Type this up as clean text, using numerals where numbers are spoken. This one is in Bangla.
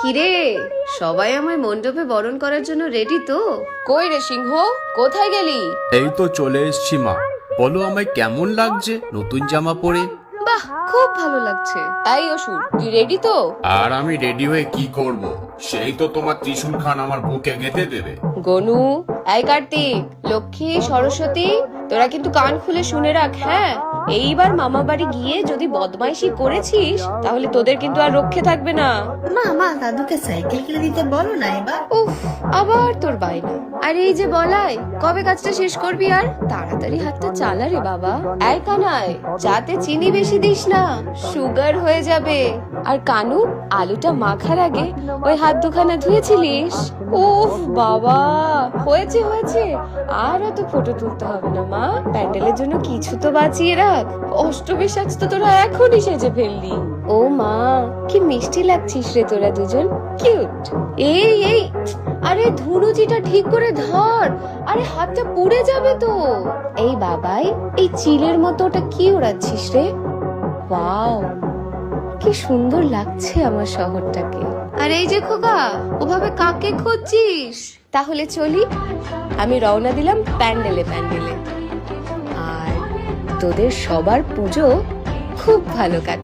কিরে, সবাই আমায় মণ্ডপে বরণ করার জন্য রেডি তো? কই রে সিংহ, কোথায় গেলি? এই তো চলে এসছি মা। বলো আমায় কেমন লাগছে নতুন জামা পরে? বাহ, খুব ভালো লাগছে। এই অসুর, তুই রেডি তো? আর আমি রেডি হয়ে কি করব? সেই তো তোমার ত্রিশূল খান আমার বুকে গেঁথে দেবে। গনু, এই কার্তিক, লক্ষ্মী, সরস্বতী, তোরা কিন্তু কান খুলে শুনে রাখ। হ্যাঁ, এইবার মামা বাড়ি গিয়ে যদি বদমাইশি করেছিস তাহলে তোদের কিন্তু আর রক্ষে থাকবে না। মা দাদুকে সাইকেল কিনে দিতে বলো না এবার। উফ, আবার তোর বাইনা। আর এই যে বলাই, কবে কাজটা শেষ করবি? আর তাড়াতাড়ি হাতটা চালা রে বাবা। এই কানাই, চাতে চিনি বেশি দিস না, সুগার হয়ে যাবে। আর কানু, আলুটা মাখার আগে ওই হাত দুখানা ধুয়েছিলিস? উফ বাবা, হয়েছে হয়েছে, আর অত ফটো তুলতে হবে না মা। প্যান্ডেলের জন্য কিছু তো বাঁচিয়ে রাখ। অষ্টমীর সাজ তো তোরা এখনই সেজে ফেললি। ও মা, কি মিষ্টি লাগছিস রে তোরা দুজন, কিউট। এই আরে ধুনুচিটা ঠিক করে ধর, আরে হাতটা পুড়ে যাবে তো। এই বাবাই, এই চিলের মতো ওটা কি ওড়াচ্ছিস রে? ওয়াও, কি সুন্দর লাগছে আমার শহরটাকে। আর এই যে খোকা, ওভাবে কাকে খুঁজছিস? তাহলে চলি, আমি রওনা দিলাম প্যান্ডেলে। আর তোদের সবার পুজো খুব ভালো কাটে।